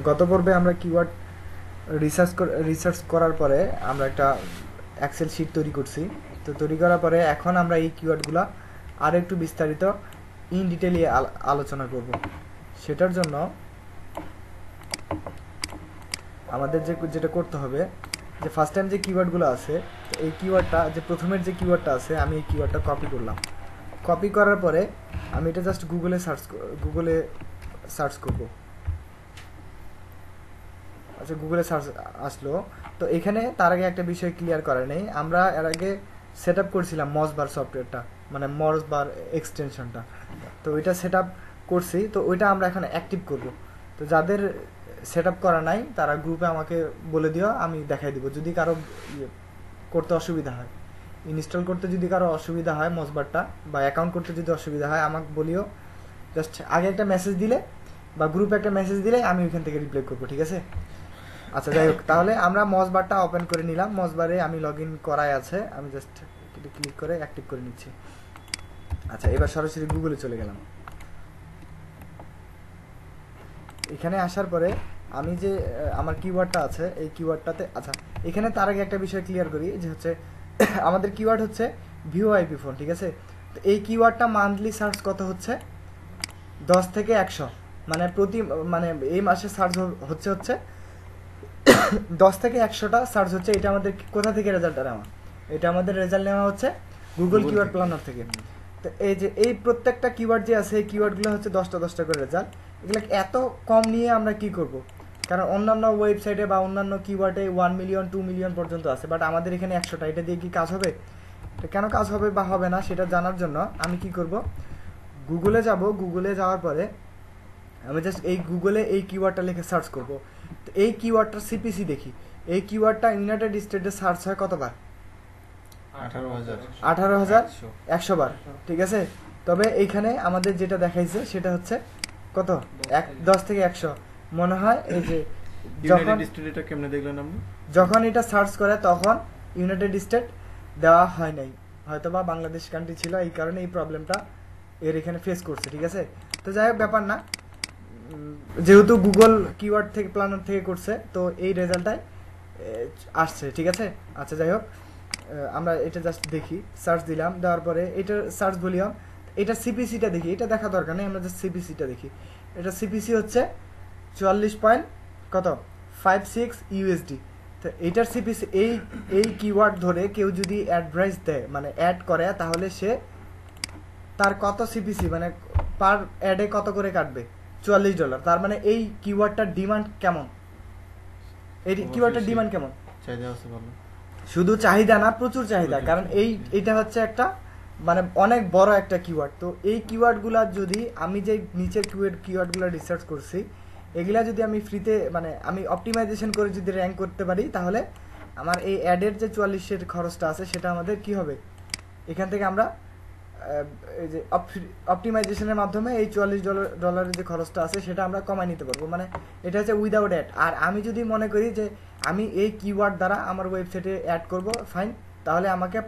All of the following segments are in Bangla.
গত পর্বে আমরা কিওয়ার্ড রিসার্চ করার পরে আমরা একটা এক্সেল শিট তৈরি করছি। তো তৈরি করার পরে এখন আমরা এই কিওয়ার্ডগুলো আরও একটু বিস্তারিত ইন ডিটেইলে আলোচনা করব। সেটার জন্য আমাদের যেটা করতে হবে, যে ফার্স্ট টাইম যে কিওয়ার্ডগুলো আছে, তো এই কিওয়ার্ডটা যে প্রথমের যে কিওয়ার্ডটা আছে, আমি এই কিওয়ার্ডটা কপি করলাম। কপি করার পরে আমি এটা জাস্ট গুগলে সার্চ করব। আচ্ছা, গুগলে সার্চ আসলো। তো এখানে তার আগে একটা বিষয় ক্লিয়ার করা নেই, আমরা এর আগে সেট আপ করছিলাম মজবার সফটওয়্যারটা, মানে মজবার এক্সটেনশনটা। তো ওইটা সেট আপ করছি, তো ওইটা আমরা এখন অ্যাক্টিভ করব। তো যাদের সেট আপ করা নাই তারা গ্রুপে আমাকে বলে দিও, আমি দেখাই দিব। যদি কারো করতে অসুবিধা হয়, ইনস্টল করতে যদি কারো অসুবিধা হয় মজবারটা, বা অ্যাকাউন্ট করতে যদি অসুবিধা হয় আমাকে বলিও। জাস্ট আগে একটা মেসেজ দিলে বা গ্রুপে একটা মেসেজ দিলে আমি ওইখান থেকে রিপ্লাই করবো, ঠিক আছে? আচ্ছা, যাই হোক, তাহলে আমরা মজবারটা ওপেন করে নিলাম। মজবারে আমি লগ ইন করাই আছে, আমি জাস্ট ক্লিক করে অ্যাক্টিভ করে নিচ্ছি। আচ্ছা, এবার সরাসরি গুগলে চলে গেলাম। এখানে আসার পরে আমি যে আমার কিওয়ার্ডটা আছে, এই কিওয়ার্ডটাতে, আচ্ছা এখানে তার আগে একটা বিষয় ক্লিয়ার করি, যে হচ্ছে আমাদের কিওয়ার্ড হচ্ছে ভিওআইপি ফোন, ঠিক আছে? তো এই কিওয়ার্ডটা মান্থলি সার্চ কত হচ্ছে? 10 থেকে 100, মানে এই মাসে সার্চ হচ্ছে 10 থেকে 100টা সার্চ হচ্ছে। এটা আমাদের কোথা থেকে রেজাল্টটা নেওয়া? এটা আমাদের রেজাল্ট নেওয়া হচ্ছে গুগল কিওয়ার্ড প্ল্যানার থেকে। তো এই যে এই প্রত্যেকটা কিওয়ার্ড যে আছে, এই কিওয়ার্ডগুলো হচ্ছে 10টা করে রেজাল্ট। এগুলো এত কম নিয়ে আমরা কি করব? কারণ অন্যান্য ওয়েবসাইটে বা অন্যান্য কিওয়ার্ডে 1 মিলিয়ন 2 মিলিয়ন পর্যন্ত আছে, বাট আমাদের এখানে 100টা। এটা দিয়ে কি কাজ হবে? এটা কেন কাজ হবে বা হবে না সেটা জানার জন্য আমি কি করব, গুগলে যাব। গুগলে যাওয়ার পরে আমি জাস্ট এই গুগলে এই কিওয়ার্ডটা লিখে সার্চ করব। তো এই কিওয়ার্ডটার সিপিসি দেখি। এই কিওয়ার্ডটা ইউনাইটেড স্টেটে সার্চ হয় কতবার? 18,100 বার, ঠিক আছে? তবে এইখানে আমাদের যেটা দেখাইছে সেটা হচ্ছে কত? 10 থেকে 100 মনে হয়। এই যে যখন এটা সার্চ করে তখন ইউনাইটেড স্টেট দেওয়া হয় নাই, হয়তো বা বাংলাদেশ কান্ট্রি ছিল, এই কারণে এই প্রবলেমটা এর এখানে ফেস করছে, ঠিক আছে? তো যাই হোক, ব্যাপার না, যেহেতু গুগল কিওয়ার্ড থেকে প্ল্যানার থেকে করছে, তো এই রেজাল্টটাই আসছে, ঠিক আছে? আচ্ছা, যাই হোক, আমরা এটা জাস্ট দেখি। সার্চ দিলাম, দেওয়ার পরে এটা সার্চ ভলিউম, এটা সিপিসিটা দেখি। এটা দেখা দরকার নেই, আমরা জাস্ট সিপিসিটা দেখি। এটা সিপিসি হচ্ছে 44.56 ইউএসডি। তো এইটার সিপিসি, এই কিওয়ার্ড ধরে কেউ যদি অ্যাডভাইস দেয়, মানে অ্যাড করে, তাহলে সে তার কত সিপিসি, মানে পার অ্যাডে কত করে কাটবে? $44। তার মানে এই কিওয়ার্ডটার ডিমান্ড কেমন? এই কিওয়ার্ডটার ডিমান্ড কেমন? শুধু চাহিদা না, প্রচুর চাহিদা। কারণ এইটা হচ্ছে একটা, মানে অনেক বড় একটা কিওয়ার্ড। তো এই কিওয়ার্ডগুলা যদি আমি যে নিচের কিওয়ার্ডগুলো রিসার্চ করছি, এগুলা যদি আমি ফ্রিতে, মানে আমি অপটিমাইজেশন করে যদি র্যাঙ্ক করতে পারি, তাহলে আমার এই অ্যাডের যে 44-এর খরচটা আছে সেটা আমাদের কি হবে? এখান থেকে আমরা এই যে অপটিমাইজেশনের মাধ্যমে এই $44 যে খরচটা আছে সেটা আমরা কমাই নিতে পারবো। মানে এটা হচ্ছে উইদাউট অ্যাড। আর আমি যদি মনে করি যে আমি এই কিওয়ার্ড দ্বারা আমার ওয়েবসাইটে অ্যাড করব, ফাইন, তাহলে আমাকে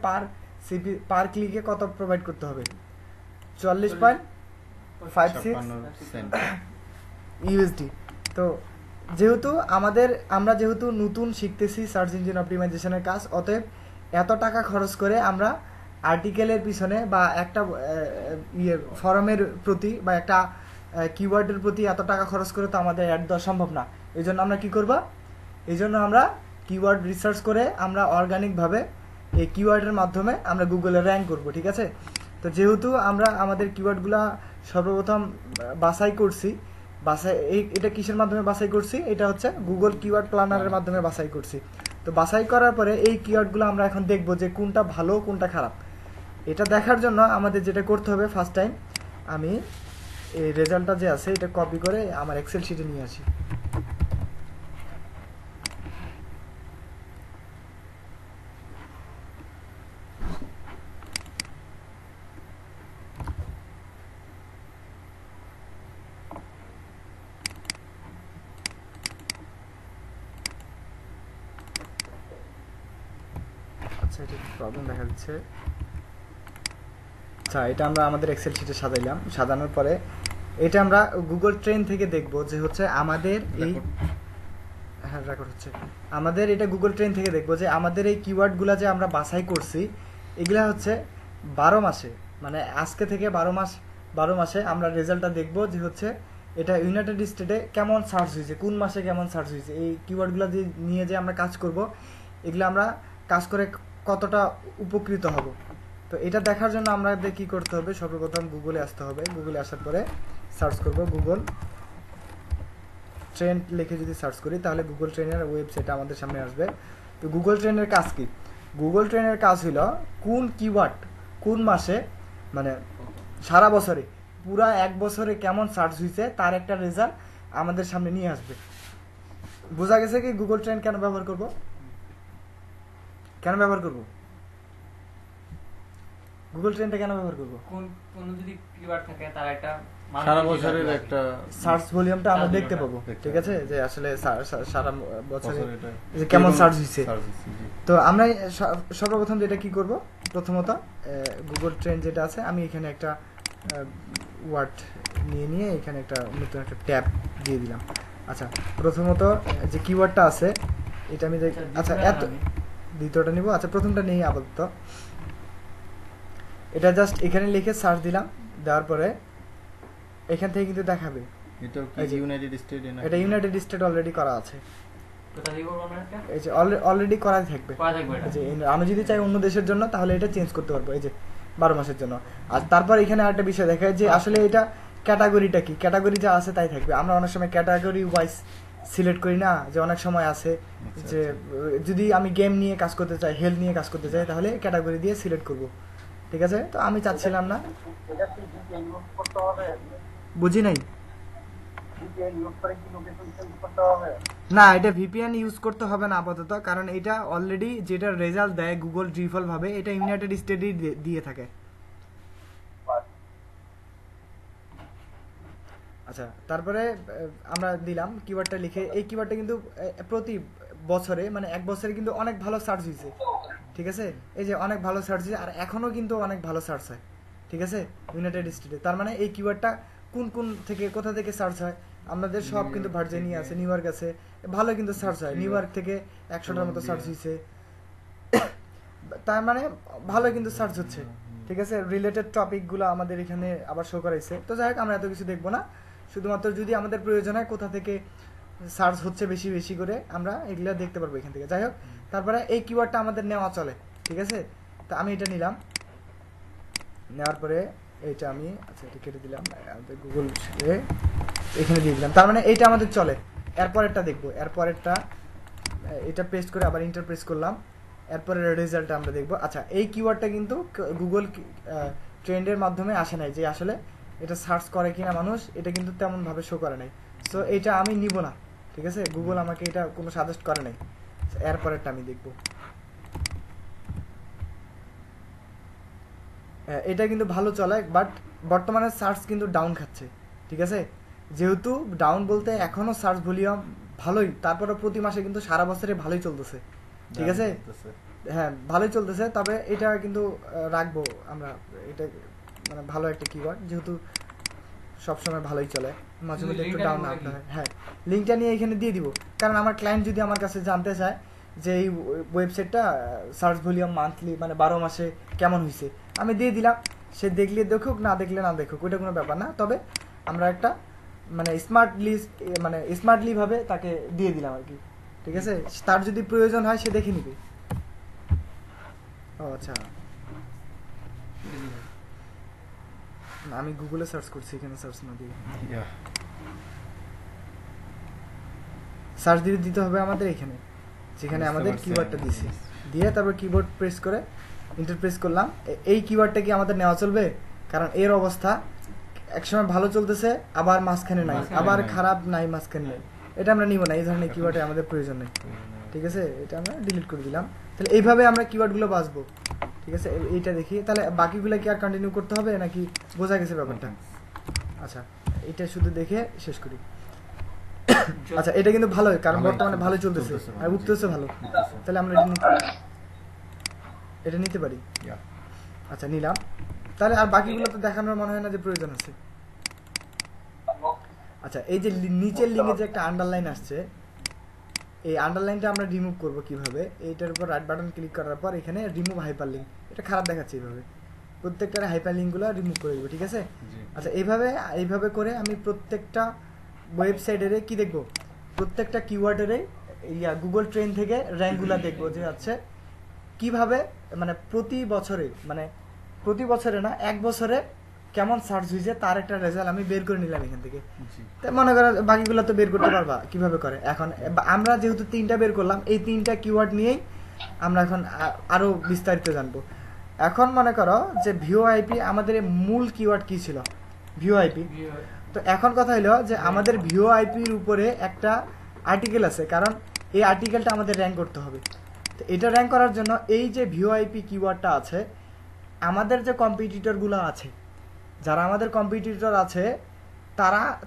পার ক্লিকে কত প্রোভাইড করতে হবে? 44.56 ইউএসডি। তো যেহেতু আমরা যেহেতু নতুন শিখতেছি সার্চ ইঞ্জিন অপটিমাইজেশনের কাজ, অতএব এত টাকা খরচ করে আমরা আর্টিকেলের পিছনে বা একটা ফরমের প্রতি বা একটা কিওয়ার্ডের প্রতি এত টাকা খরচ করে তো আমাদের অ্যাড দেওয়া সম্ভব না। এই জন্য আমরা কি করব? এই জন্য আমরা কিওয়ার্ড রিসার্চ করে আমরা অর্গানিকভাবে এই কিওয়ার্ডের মাধ্যমে আমরা গুগলে র্যাঙ্ক করব, ঠিক আছে? তো যেহেতু আমরা আমাদের কিওয়ার্ডগুলো সর্বপ্রথম বাছাই করছি, এটা কিসের মাধ্যমে বাছাই করছি? এটা হচ্ছে গুগল কিওয়ার্ড প্ল্যানারের মাধ্যমে বাছাই করছি। তো বাছাই করার পরে এই কিওয়ার্ডগুলো আমরা এখন দেখব যে কোনটা ভালো কোনটা খারাপ। এটা দেখার জন্য আমাদের যেটা করতে হবে, ফার্স্ট টাইম আমি এই রেজাল্টটা যে আছে এটা কপি করে আমার এক্সেল শিটে নিয়ে আসি। আচ্ছা, এটা প্রবলেম দেখা দিচ্ছে। আচ্ছা, এটা আমরা আমাদের এক্সেল শিটে সাজাইলাম। সাজানোর পরে এটা আমরা গুগল ট্রেন থেকে দেখব যে হচ্ছে আমাদের এই হ্যাঁ রেকর্ড হচ্ছে আমাদের এটা গুগল ট্রেন থেকে দেখব যে আমাদের এই কিওয়ার্ডগুলো যে আমরা বাছাই করছি এগুলা হচ্ছে 12 মাসে মানে আজকে থেকে 12 মাসে আমরা রেজাল্টটা দেখব যে হচ্ছে এটা ইউনাইটেড স্টেটে কেমন সার্চ হয়েছে কোন মাসে কেমন সার্চ হয়েছে এই কিওয়ার্ডগুলো নিয়ে যে আমরা কাজ করব এগুলো আমরা কাজ করে কতটা উপকৃত হব তো এটা দেখার জন্য আমাদের কি করতে হবে সর্বপ্রথম গুগলে আসতে হবে গুগলে আসার পরে সার্চ করব গুগল ট্রেন্ড লিখে যদি সার্চ করি তাহলে গুগল ট্রেনের ওয়েবসাইট আমাদের সামনে আসবে তো গুগল ট্রেনের কাজ কি গুগল ট্রেনের কাজ হলো কোন কিওয়ার্ড কোন মাসে মানে সারা বছরে পুরা এক বছরে কেমন সার্চ হয়েছে তার একটা রেজাল্ট আমাদের সামনে নিয়ে আসবে বোঝা গেছে কি গুগল ট্রেন্ড কেন ব্যবহার করব গুগল ট্রেন্ডটা কেন ব্যবহার করব কোন যদি কিওয়ার্ড থাকে তার একটা সারা বছরের একটা সার্চ ভলিউমটা আমরা দেখতে পাবো ঠিক আছে যে আসলে সারা বছরে যে কেমন সার্চ হইছে তো আমরা সর্বপ্রথম যেটা কি করব প্রথমত গুগল ট্রেন্ড যেটা আছে আমি এখানে একটা ওয়ার্ড নিয়ে এখানে একটা নতুন একটা ট্যাব দিয়ে দিলাম আচ্ছা প্রথমত যে কিওয়ার্ডটা আছে এটা আমি আচ্ছা এত দ্বিতীয়টা নিব আচ্ছা প্রথমটা নেই আপাতত এটা জাস্ট এখানে লিখে সার্চ দিলাম দেওয়ার পরে এখান থেকে কিন্তু দেখাবে এটা ইউনাইটেড স্টেট অলরেডি করা আছে এই যে অলরেডি করা থাকবে যে আমি যদি চাই অন্য দেশের জন্য তাহলে এটা চেঞ্জ করতে পারবো এই যে 12 মাসের জন্য আর তারপর এখানে আরেকটা বিষয় দেখায় যে আসলে এটা ক্যাটাগরিটা কি ক্যাটাগরি যা আছে তাই থাকবে আমরা অনেক সময় ক্যাটাগরি ওয়াইজ সিলেক্ট করি না যে অনেক সময় আছে যে যদি আমি গেম নিয়ে কাজ করতে চাই হেলথ নিয়ে কাজ করতে চাই তাহলে ক্যাটাগরি দিয়ে সিলেক্ট করব ঠিক আছে তো আমি চাচ্ছিলাম না বুঝি নাই না এটা ভিপিএন ইউজ করতে হবে না আপাতত কারণ এটা অলরেডি যেটা রেজাল্ট দেয় গুগল ডিফল্ট ভাবে এটা ইউনাইটেড স্টেটই দিয়ে থাকে আচ্ছা তারপরে আমরা দিলাম কিওয়ার্ডটা লিখে এই কিওয়ার্ডটা কিন্তু প্রতি বছরে মানে এক বছরে কিন্তু অনেক ভালো সার্চ হয়েছে ঠিক আছে এই যে অনেক ভালো সার্চ হয়েছে আর এখনো কিন্তু অনেক ভালো সার্চ হয় ঠিক আছে ইউনাইটেড স্টেটে তার মানে এই কিওয়ার্ডটা কোন থেকে কোথা থেকে সার্চ হয় আমাদের সব কিন্তু ভার্জিনিয়া আছে নিউ ইয়র্ক আছে ভালো কিন্তু সার্চ হয় নিউ ইয়র্ক থেকে 100টার মতো সার্চ হয়েছে তার মানে ভালো কিন্তু সার্চ হচ্ছে ঠিক আছে রিলেটেড টপিকগুলো আমাদের এখানে আবার শো করাইছে তো যাই হোক আমরা এত কিছু দেখবো না শুধুমাত্র যদি আমাদের প্রয়োজন হয় কোথা থেকে সার্চ হচ্ছে বেশি বেশি করে আমরা এগুলো দেখতে পারবো এখান থেকে যাই হোক তারপরে এই কিওয়ার্ডটা আমাদের নেওয়া চলে ঠিক আছে তো আমি এটা নিলাম নেওয়ার পরে এইটা আমি আচ্ছা এটা কেটে দিলাম আমাদের গুগল এখানে দিয়ে দিলাম তার মানে এইটা আমাদের চলে এরপরেরটা দেখবো এরপরেরটা এটা পেস্ট করে আবার ইন্টার প্রেস করলাম এরপরের রেজাল্টটা আমরা দেখবো আচ্ছা এই কিওয়ার্ডটা কিন্তু গুগল ট্রেন্ডের মাধ্যমে আসে নাই যে আসলে এটা সার্চ করে কিনা মানুষ এটা কিন্তু তেমন ভাবে শো করে নাই সো এটা আমি নিব না ঠিক আছে গুগল আমাকে এটা কোনো সাজেস্ট করে নাই এরপরেরটা আমি দেখবো এটা কিন্তু ভালো চলে বাট বর্তমানে সার্চ কিন্তু ডাউন খাচ্ছে ঠিক আছে যেহেতু ডাউন বলতে এখনো সার্চ ভলিউম ভালোই তারপরে প্রতি মাসে কিন্তু সারা বছরে ভালোই চলতেছে ঠিক আছে হ্যাঁ ভালোই চলতেছে তবে এটা কিন্তু রাখবো আমরা এটা মানে ভালো একটা কিওয়ার্ড যেহেতু সবসময় ভালোই চলে মাঝে মধ্যে একটু ডাউন আসতে হয় হ্যাঁ লিঙ্কটা নিয়ে এখানে দিয়ে দিব কারণ আমার ক্লায়েন্ট যদি আমার কাছে জানতে চায় যে এই ওয়েবসাইটটা সার্চ ভলিউম মান্থলি মানে 12 মাসে কেমন হয়েছে আমি দিয়ে দিলাম সে দেখলে দেখুক না দেখলে না দেখুক ওইটা কোনো ব্যাপার না তবে আমরা একটা মানে স্মার্টলি ভাবে তাকে দিয়ে দিলাম আর কি ঠিক আছে তার যদি প্রয়োজন হয় সে দেখে নিবে ও আচ্ছা আমি গুগলে সার্চ করছি এখানে সার্চ না দিয়ে সার্চ দিতে হবে আমাদের এখানে যেখানে আমাদের কিওয়ার্ডটা দিছি দিয়ে তারপর কিবোর্ড প্রেস করে এন্টার প্রেস করলাম এই কিওয়ার্ডটা কি আমাদের নেওয়া চলবে কারণ এর অবস্থা একসময় ভালো চলতেছে আবার মাঝখানে নাই আবার খারাপ নাই মাঝখানে নাই এটা আমরা নিব না এই ধরনের কিওয়ার্ডে আমাদের প্রয়োজন নেই ঠিক আছে এটা আমরা ডিলিট করে দিলাম তাহলে এইভাবে আমরা কিওয়ার্ডগুলো বাছবো ঠিক আছে এইটা দেখি তাহলে বাকিগুলো কি আর কন্টিনিউ করতে হবে নাকি বোঝা গেছে ব্যাপারটা আচ্ছা এটা শুধু দেখে শেষ করি আচ্ছা এটা কিন্তু ভালো কারণ বর্তমানে ভালো চলতেছে আর উঠতেছে ভালো তাহলে আমরা এটা নিতে পারি আচ্ছা নিলাম তাহলে আর বাকিগুলো তো দেখানোর মনে হয় না যে প্রয়োজন আছে আচ্ছা এই যে নিচের লিঙ্কে যে একটা আন্ডারলাইন আসছে, এই আন্ডারলাইনটা আমরা রিমুভ করব কিভাবে? এইটার উপর রাইট বাটন ক্লিক করার পর এখানে রিমুভ হাইপারলিংক, এটা খারাপ দেখাচ্ছে এইভাবে, প্রত্যেকটার হাইপারলিংকগুলো রিমুভ করে দেবো, ঠিক আছে? আচ্ছা এইভাবে করে আমি প্রত্যেকটা ওয়েবসাইটের কি দেখব, প্রত্যেকটা কিওয়ার্ডের গুগল ট্রেন থেকে র্যাঙ্কগুলো দেখবো যে আছে কিভাবে, মানে প্রতি বছরে না, এক বছরে কেমন সার্চ হয়েছে তার একটা রেজাল্ট আমি বের করে নিলাম এখান থেকে। তাই মনে করো বাকিগুলো তো বের করতে পারবা কিভাবে করে। এখন আমরা যেহেতু 3টা বের করলাম, এই 3টা কিওয়ার্ড নিয়েই আমরা এখন আরো বিস্তারিত জানবো। এখন মনে করো যে ভিওআইপি আমাদের মূল কিওয়ার্ড কি ছিল? ভিওআইপি। তো এখন কথা হলো যে আমাদের ভিওআইপির উপরে একটা আর্টিকেল আছে, কারণ এই আর্টিকেলটা আমাদের র্যাঙ্ক করতে হবে। তো এটা র্যাঙ্ক করার জন্য এই যে ভিওআইপি কিওয়ার্ডটা আছে, আমাদের যে কম্পিটিটরগুলো আছে, যারা আমাদের কম্পিটিটর আছে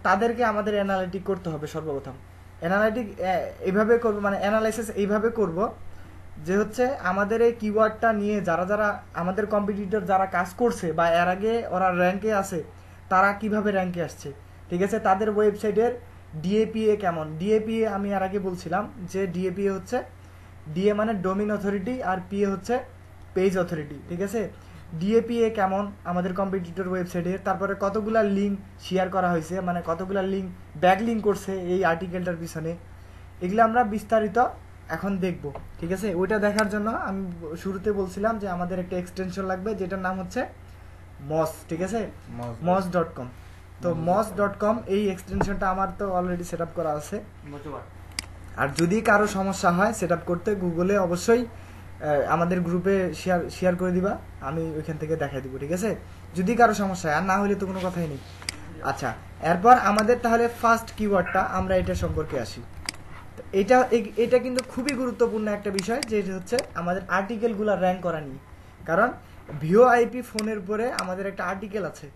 তাদেরকে আমাদের অ্যানালাইটিক করতে হবে। সর্বপ্রথম অ্যানালাইটিক এইভাবে করব, মানে অ্যানালাইসিস এইভাবে করব যে হচ্ছে আমাদের এই কিওয়ার্ডটা নিয়ে যারা আমাদের কম্পিটিটর যারা কাজ করছে বা এর আগে ওরা র্যাঙ্কে আছে, তারা কিভাবে র্যাঙ্কে আসছে, ঠিক আছে? তাদের ওয়েবসাইটের ডিএপিএ কেমন। ডিএপিএ আমি এর আগে বলছিলাম যে ডিএপিএ হচ্ছে, ডিএ মানে ডোমেইন অথরিটি আর পিএ হচ্ছে পেজ অথরিটি, ঠিক আছে? ডিএপিএ কেমন আমাদের কম্পিটিটর ওয়েবসাইটে, তারপরে কতগুলা লিঙ্ক শেয়ার করা হয়েছে, মানে কতগুলা লিঙ্ক ব্যাক লিঙ্ক করছে এই আর্টিকেলটার পিছনে, এগুলো আমরা বিস্তারিত এখন দেখব, ঠিক আছে? ওইটা দেখার জন্য আমি শুরুতে বলছিলাম যে আমাদের একটা এক্সটেনশন লাগবে যেটার নাম হচ্ছে মস, ঠিক আছে? mos.com। তো mos.com এই এক্সটেনশনটা আমার তো অলরেডি সেট আপ করা আছে, আর যদি কারো সমস্যা হয় সেট আপ করতে গুগলে অবশ্যই আমাদের গ্রুপে শেয়ার করে দিবা, আমি ওইখান থেকে দেখাই দিব, ঠিক আছে? যদি কারো সমস্যা হয়, আর না হলে তো কোনো কথাই নেই। আচ্ছা, এরপর আমাদের তাহলে ফার্স্ট কিওয়ার্ডটা আমরা এটা সম্পর্কে আসি। এটা কিন্তু খুবই গুরুত্বপূর্ণ একটা বিষয়, যে হচ্ছে আমাদের আর্টিকেলগুলো র্যাঙ্ক করা নিয়ে। কারণ ভিওআইপি ফোনের উপরে আমাদের একটা আর্টিকেল আছে,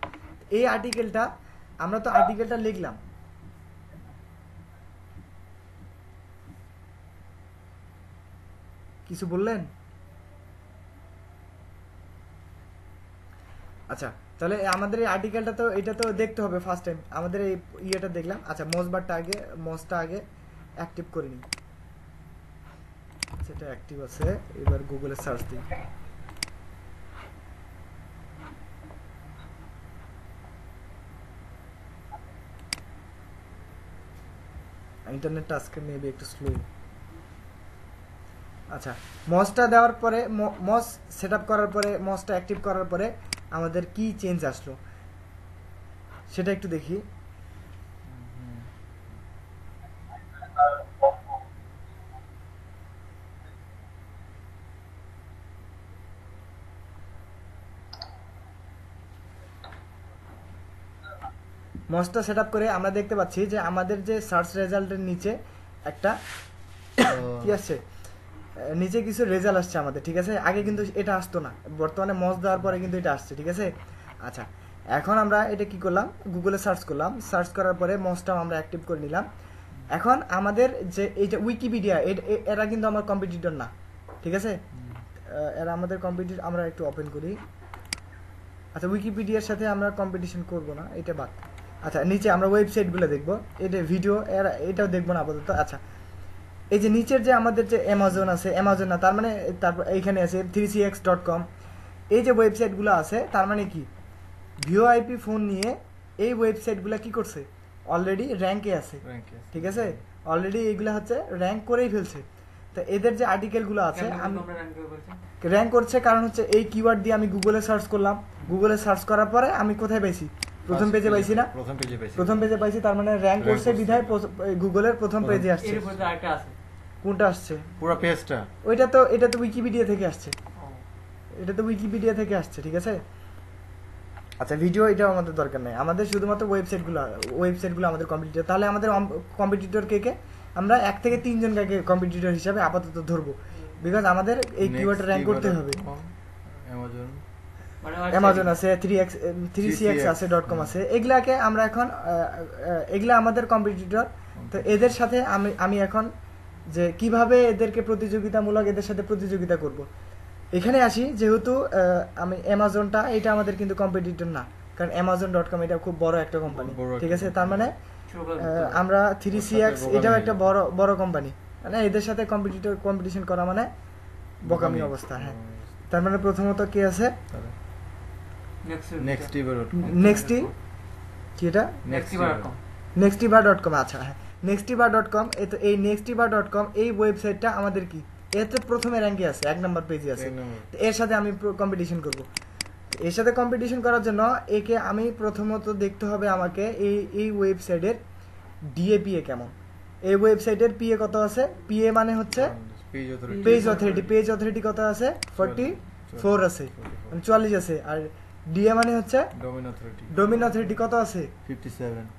এই আর্টিকেলটা আমরা তো আর্টিকেলটা লিখলাম, কিছু বললেন? আচ্ছা, তাহলে আমাদের এই আর্টিকেলটা তো এটা তো দেখতে হবে ফার্স্ট টাইম, আমাদের এই ইয়েটা দেখলাম। আচ্ছা, মসটা আগে অ্যাক্টিভ করে নিই, সেটা অ্যাক্টিভ আছে। এবার গুগলে সার্চ দিই, ইন্টারনেটটা আজকে মেবি একটু স্লো। আচ্ছা, মসটা দেওয়ার পরে, মস সেট আপ করার পরে, মসটা অ্যাক্টিভ করার পরে আমাদের কি চেঞ্জ আসলো সেটা একটু দেখি। মসটা সেট আপ করে আমরা দেখতে পাচ্ছি যে আমাদের যে সার্চ রেজাল্টের নিচে একটা কি আসছে, নিচে কিছু রেজাল্ট আসছে আমাদের, ঠিক আছে? আগে কিন্তু এটা আসতো না, বর্তমানে মস দেওয়ার পরে কিন্তু এটা আসছে, ঠিক আছে? আচ্ছা, এখন আমরা এটা কি করলাম, গুগলে সার্চ করলাম, সার্চ করার পরে মসটাও আমরা অ্যাক্টিভ করে নিলাম। এখন আমাদের যে এইটা উইকিপিডিয়া, এরা কিন্তু আমার কম্পিটিটর না, ঠিক আছে? এরা আমাদের কম্পিটিটর, আমরা একটু ওপেন করি। আচ্ছা, উইকিপিডিয়ার সাথে আমরা কম্পিটিশন করব না, এটা বাদ। আচ্ছা, নিচে আমরা ওয়েবসাইটগুলো দেখবো, এটা ভিডিও এটাও দেখবো না আপাতত। আচ্ছা, এই যে নিচের যে আমাদের যে অ্যামাজন আছে, অ্যামাজন না, তার মানে তারপর এইখানে আছে 3cx.com, এই যে ওয়েবসাইটগুলো আছে, তার মানে কি ভিওআইপি ফোন নিয়ে এই ওয়েবসাইটগুলো কি করছে, অলরেডি র্যাঙ্কে আছে, ঠিক আছে? অলরেডি এইগুলো হচ্ছে র্যাঙ্ক করেই ফেলছে। তো এদের যে আর্টিকেলগুলো আছে আমি র্যাঙ্ক করছে, কারণ হচ্ছে এই কিওয়ার্ড দিয়ে আমি গুগলে সার্চ করলাম, গুগলে সার্চ করার পরে আমি কোথায় পাইছি, প্রথম পেজে পাইছি না? প্রথম পেজে পাইছি, তার মানে র্যাঙ্ক করছে বিধায় গুগলের প্রথম পেজে আসছে। কোনটা আসছে? পুরো পেজটা। এটা তো উইকিপিডিয়া থেকে আসছে, এটা তো উইকিপিডিয়া থেকে আসছে, ঠিক আছে? আচ্ছা, ভিডিও এটা আমাদের দরকার নাই, আমাদের শুধুমাত্র ওয়েবসাইটগুলো আমাদের কম্পিটিটর। তাহলে আমাদের কম্পিটিটর কে আমরা 1 থেকে 3 জনকে কম্পিটিটর হিসাবে আপাতত ধরবো, বিকজ আমাদের এই কিওয়ার্ড র্যাঙ্ক করতে হবে। অ্যামাজন আছে, 3cx আছে, .com আছে, এগুলাকে আমরা এখন এগুলা আমাদের কম্পিটিটর। তো এদের সাথে আমি এখন যে কিভাবে এদেরকে প্রতিযোগিতামূলক এদের সাথে প্রতিযোগিতা করব, এখানে আসি। যেহেতু আমি অ্যামাজনটা এটা আমাদের কিন্তু কম্পিটিটর না, কারণ Amazon.com এটা খুব বড় একটা কোম্পানি, বড় ঠিক আছে? একটা তার মানে আমরা 3CX এটাও একটা বড় কোম্পানি, মানে এদের সাথে কম্পিটিশন করা মানে বোকামি অবস্থা। হ্যাঁ, তার মানে প্রথমত কি আছে, নেক্সটি কি এটা nextiva.com। আচ্ছা হ্যাঁ, nextiva.com। এই nextiva.com এই ওয়েবসাইটটা আমাদের কি এতে প্রথমে র্যাঙ্কে আছে, 1 নাম্বার পেজে আছে। তো এর সাথে আমি কম্পিটিশন করব। এর সাথে কম্পিটিশন করার জন্য একে আমি প্রথমত দেখতে হবে আমাকে এই ওয়েবসাইটের ডিএপিএ কেমন। এই ওয়েবসাইটের পিএ কত আছে? পিএ মানে হচ্ছে পেজ অথরিটি কত আছে? 44 আছে, মানে 44 আছে। আর ডিএ মানে হচ্ছে ডোমেইন অথরিটি কত আছে?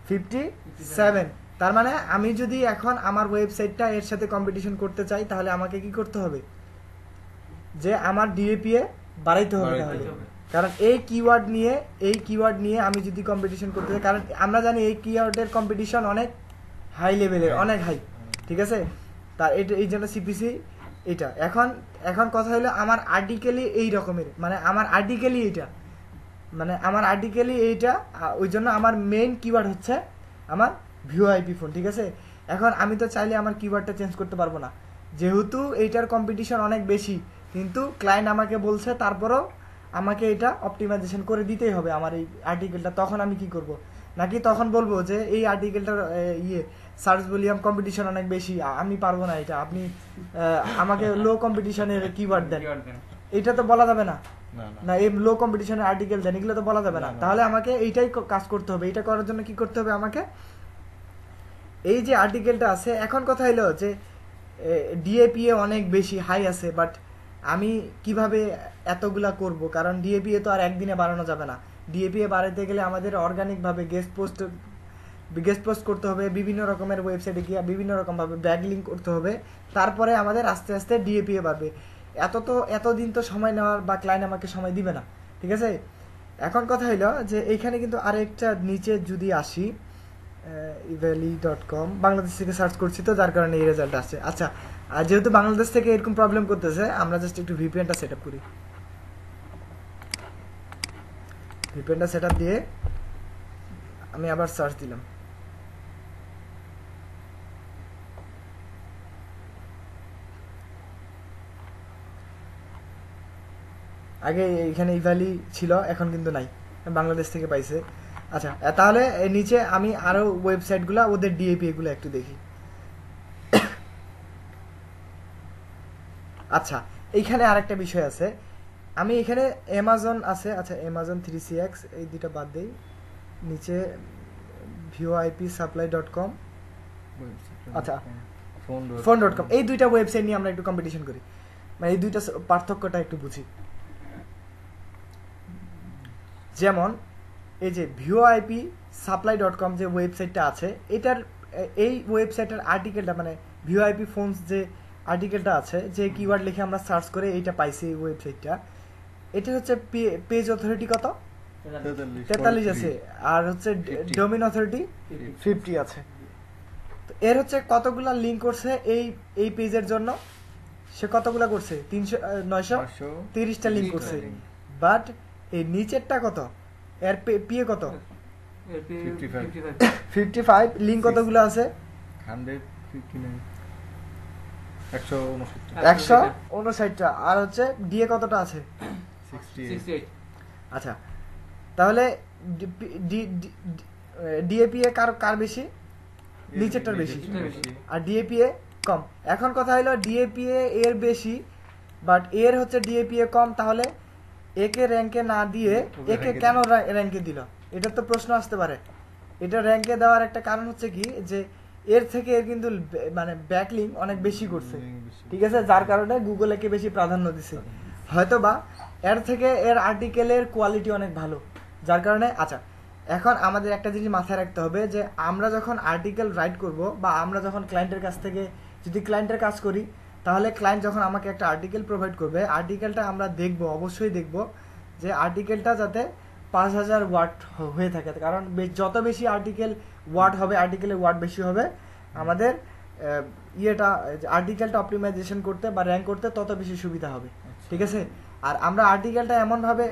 57। তার মানে আমি যদি এখন আমার ওয়েবসাইটটা এর সাথে কম্পিটিশন করতে চাই, তাহলে আমাকে কি করতে হবে? যে আমার ডিএপিএ বাড়াইতে হবে। তাহলে কারণ এই কিওয়ার্ড নিয়ে আমি যদি কম্পিটিশন করতে চাই, কারণ আমরা জানি এই কিওয়ার্ডের কম্পিটিশন অনেক হাই লেভেলের, অনেক হাই, ঠিক আছে? তার এই জন্য সিপিসি এটা। এখন কথা হলো আমার আর্টিকেলই এই রকমের, মানে আমার আর্টিকেলই এইটা, ওই জন্য আমার মেইন কিওয়ার্ড হচ্ছে আমার ভিওআইপি ফোন, ঠিক আছে? এখন আমি তো চাইলে আমার কিওয়ার্ডটা চেঞ্জ করতে পারবো না, যেহেতু এইটার কম্পিটিশন অনেক বেশি। কিন্তু ক্লায়েন্ট আমাকে বলছে, তারপরও আমাকে এটা অপটিমাইজেশন করে দিতেই হবে আমার এই আর্টিকেলটা। তখন আমি কি করব? নাকি তখন বলবো যে এই আর্টিকেলটার সার্চ ভলিউম কম্পিটিশন অনেক বেশি, আমি পারবো না এটা, আপনি আমাকে লো কম্পিটিশনের কিওয়ার্ড দেন। এটা তো বলা যাবে না, না এই লো কম্পিটিশনের আর্টিকেল দেন, এগুলো তো বলা যাবে না। তাহলে আমাকে এইটাই কাজ করতে হবে। এটা করার জন্য কি করতে হবে আমাকে? এই যে আর্টিকেলটা আছে, এখন কথা হলো যে ডিএপিএ অনেক বেশি হাই আছে, বাট আমি কিভাবে এতগুলা করব? কারণ ডিএপিএ তো আর একদিনে বাড়ানো যাবে না। ডিএপিএ বাড়াতে গেলে আমাদের অর্গানিকভাবে গেস্ট পোস্ট করতে হবে, বিভিন্ন রকমের ওয়েবসাইটে গিয়ে বিভিন্ন রকমভাবে ব্যাক লিঙ্ক করতে হবে, তারপরে আমাদের আস্তে আস্তে ডিএপিএ বাড়বে। এতদিন তো সময় নেওয়ার বা ক্লায়েন্ট আমাকে সময় দিবে না, ঠিক আছে? এখন কথা হইলো যে এইখানে কিন্তু আরেকটা নিচে যদি আসি, evali.com বাংলাদেশ থেকে সার্চ করছি, তো যার কারণে এই রেজাল্ট আসছে। আচ্ছা, আর যেহেতু বাংলাদেশ থেকে এরকম প্রবলেম করতেছে, আমরা জাস্ট একটু ভিপিএনটা সেট আপ করি। ভিপিএনটা সেট আপ দিয়ে আমি আবার সার্চ দিলাম। আগে এখানে ইভালি ছিল, এখন কিন্তু নাই, বাংলাদেশ থেকে পাইছে। আচ্ছা, তাহলে নিচে আমি আরো ওয়েবসাইটগুলো ওদের ডিএপিএ গুলো একটু দেখি। আচ্ছা, এইখানে আরেকটা বিষয় আছে। আমি এখানে অ্যামাজন আছে, আচ্ছা অ্যামাজন 3CX এই দুটো বাদ দেই। নিচে voipsupply.com, আচ্ছা phone.com, এই দুইটা ওয়েবসাইট নিয়ে আমরা একটু কম্পিটিশন করি, মানে এই দুইটা পার্থক্যটা একটু বুঝি। যেমন এই যে voipsupply.com যে ওয়েবসাইটটা আছে, এটার এই ওয়েবসাইটের আর্টিকেলটা, মানে ভিওআইপি ফোনস যে আর্টিকেলটা আছে, যে কিওয়ার্ড লিখে আমরা সার্চ করে এইটা পাইছি এই ওয়েবসাইটটা, এটা হচ্ছে পেজ অথরিটি কত? 43 আছে, আর হচ্ছে ডোমেইন অথরিটি 50 আছে। তো এর হচ্ছে কতগুলা লিঙ্ক করছে এই পেজের জন্য? সে কতগুলা করছে? 930টা লিঙ্ক করছে। বাট এই নিচেরটা কত? এর পিএ কত? 55। লিঙ্ক কতগুলো আছে? 159টা। আর হচ্ছে ডিএ কতটা আছে? 68। আচ্ছা, তাহলে ডিএপিএ কার বেশি? নিচেরটার বেশি, আর ডিএপিএ কম। এখন কথা হলো ডিএপিএ এর বেশি, বাট এর হচ্ছে ডিএপিএ কম, তাহলে একে র্যাঙ্কে না দিয়ে একে কেন র্যাঙ্কে দিল? এটা তো প্রশ্ন আসতে পারে। এটা র্যাঙ্কে দেওয়ার একটা কারণ হচ্ছে কি, যে এর থেকে এর কিন্তু মানে ব্যাকলিঙ্ক অনেক বেশি করছে, ঠিক আছে? যার কারণে গুগল একে বেশি প্রাধান্য দিছে, হয়তোবা এর থেকে এর আর্টিকেলের কোয়ালিটি অনেক ভালো, যার কারণে। আচ্ছা, এখন আমাদের একটা জিনিস মাথায় রাখতে হবে, যে আমরা যখন আর্টিকেল রাইট করব, বা আমরা যখন ক্লায়েন্টের কাছ থেকে যদি ক্লায়েন্টের কাজ করি, তাহলে ক্লায়েন্ট যখন আমাকে একটা আর্টিকেল প্রোভাইড করবে, আর্টিকেলটা আমরা দেখব, অবশ্যই দেখব যে আর্টিকেলটা যাতে 5000 ওয়ার্ড হয়ে থাকে। কারণ যত বেশি ওয়ার্ড হবে, আর্টিকেলের ওয়ার্ড বেশি হবে, আমাদের আর্টিকেলটা অপটিমাইজেশন করতে বা র্যাঙ্ক করতে তত বেশি সুবিধা হবে, ঠিক আছে? আর আমরা আর্টিকেলটা এমনভাবে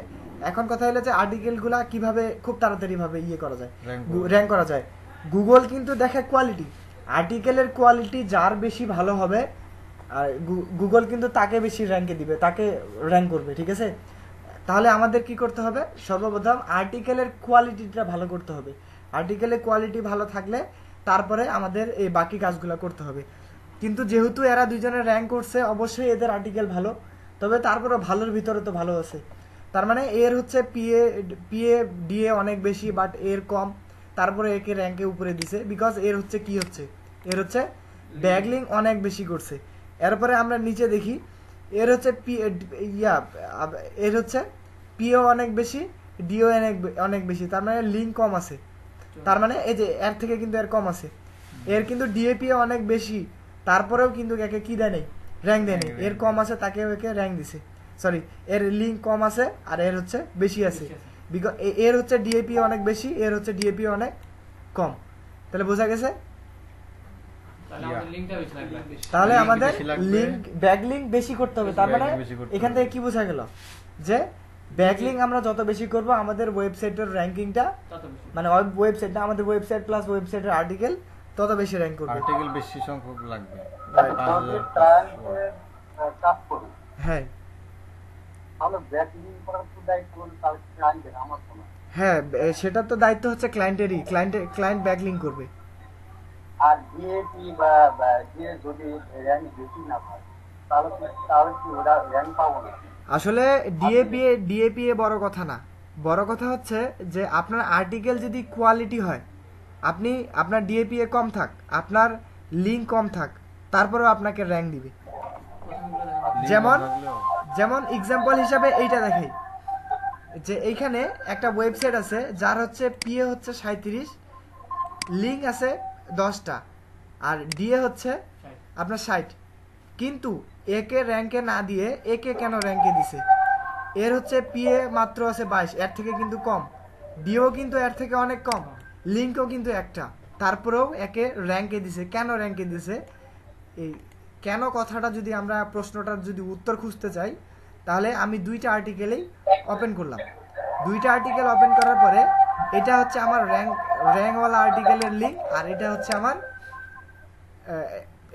এখন কথা হলো যে আর্টিকেলগুলা কিভাবে খুব তাড়াতাড়ি ভাবে ইয়ে করা যায়, Rank করা যায়। র্যাঙ্ক করা যায়। গুগল কিন্তু দেখে কোয়ালিটি, আর্টিকেলের কোয়ালিটি যার বেশি ভালো হবে আর গুগল কিন্তু তাকে বেশি র্যাঙ্কে দিবে, তাকে র্যাঙ্ক করবে, ঠিক আছে? তাহলে আমাদের কি করতে হবে, সর্বপ্রথম আর্টিকেলের কোয়ালিটিটা ভালো করতে হবে। আর্টিকেলের কোয়ালিটি ভালো থাকলে তারপরে আমাদের এই বাকি কাজগুলো করতে হবে। কিন্তু যেহেতু এরা দুইজনে র্যাঙ্ক করছে, অবশ্যই এদের আর্টিকেল ভালো, তবে তারপরে ভালোর ভিতরে তো ভালো আছে। তার মানে এর হচ্ছে পিএ পিএ ডিএ অনেক বেশি, বাট এর কম, তারপরে একে র্যাঙ্কে উপরে দিছে বিকজ এর হচ্ছে কি হচ্ছে, এর হচ্ছে ব্যাগলিং অনেক বেশি করছে। এরপরে আমরা নিচে দেখি, এর হচ্ছে এর হচ্ছে পিও অনেক বেশি, ডিও অনেক বেশি, তার মানে লিঙ্ক কম আছে। তার মানে এই যে এর থেকে কিন্তু এর কম আছে, এর কিন্তু ডিএপি অনেক বেশি, তারপরেও কিন্তু একে কি দেয় নেই, র্যাঙ্ক দেয় নেই। এর কম আছে, তাকে একে র্যাঙ্ক দিছে, সরি এর লিঙ্ক কম আছে আর এর হচ্ছে বেশি আছে, বিকজ এর হচ্ছে ডিএপি অনেক বেশি, এর হচ্ছে ডিএপি অনেক কম। তাহলে বোঝা গেছে? তাহলে Link আমাদের বেশি লাগবে। লিঙ্ক ব্যাক লিঙ্ক বেশি করতে হবে। তার মানে Backlink বেশি করতে এখান হবে। থেকে কি বোঝা গেল যে ব্যাক লিঙ্ক আমরা যত বেশি করব আমাদের ওয়েবসাইটের র্যাঙ্কিংটা, তত বেশি। মানে ওয়েবসাইট না, আমাদের ওয়েবসাইট প্লাস ওয়েবসাইটের আর্টিকেল তত বেশি র্যাঙ্ক করবে। আর্টিকেল বেশি সংখ্যক লাগবে। Right. 5000 কাজ করি হ্যাঁ তাহলে ব্যাকলিং করার তো দায়িত্ব হলো তার ক্লায়েন্টের, আমার তো না। হ্যাঁ, সেটার তো দায়িত্ব হচ্ছে ক্লায়েন্টেরই, ক্লায়েন্ট ব্যাক লিঙ্ক করবে। আর ডিএপি বা ডিএ যদি র্যাঙ্ক বেশি না হয় তাহলে কি ওরা র্যাঙ্ক পাবো না? আসলে ডিএপি বড় কথা না, বড় কথা হচ্ছে যে আপনার আর্টিকেল যদি কোয়ালিটি হয়, আপনার ডিএপি কম থাক, আপনার লিঙ্ক কম থাক, তারপরেও আপনাকে র্যাঙ্ক দিবে। Link যেমন না থাকলেও। যেমন এক্সাম্পল হিসাবে এইটা দেখাই, যে এইখানে একটা ওয়েবসাইট আছে যার হচ্ছে পিএ হচ্ছে 37, লিঙ্ক আছে 10টা, আর ডিএ হচ্ছে আপনার 60, কিন্তু একে র্যাঙ্কে না দিয়ে একে কেন র্যাঙ্কে দিছে? এর হচ্ছে পিএ মাত্র আছে 22, এর থেকে কিন্তু কম, ডিও কিন্তু এর থেকে অনেক কম, লিঙ্কও কিন্তু একটা, তারপরেও একে র্যাঙ্কে দিছে। কেন র্যাঙ্কে দিছে? এই কেন কথাটা যদি আমরা প্রশ্নটার যদি উত্তর খুঁজতে চাই, তাহলে আমি দুইটা আর্টিকেলেই ওপেন করলাম। দুইটা আর্টিকেল ওপেন করার পরে এটা হচ্ছে আমার র্যাঙ্কওয়ালা আর্টিকেলের লিঙ্ক, আর এটা হচ্ছে আমার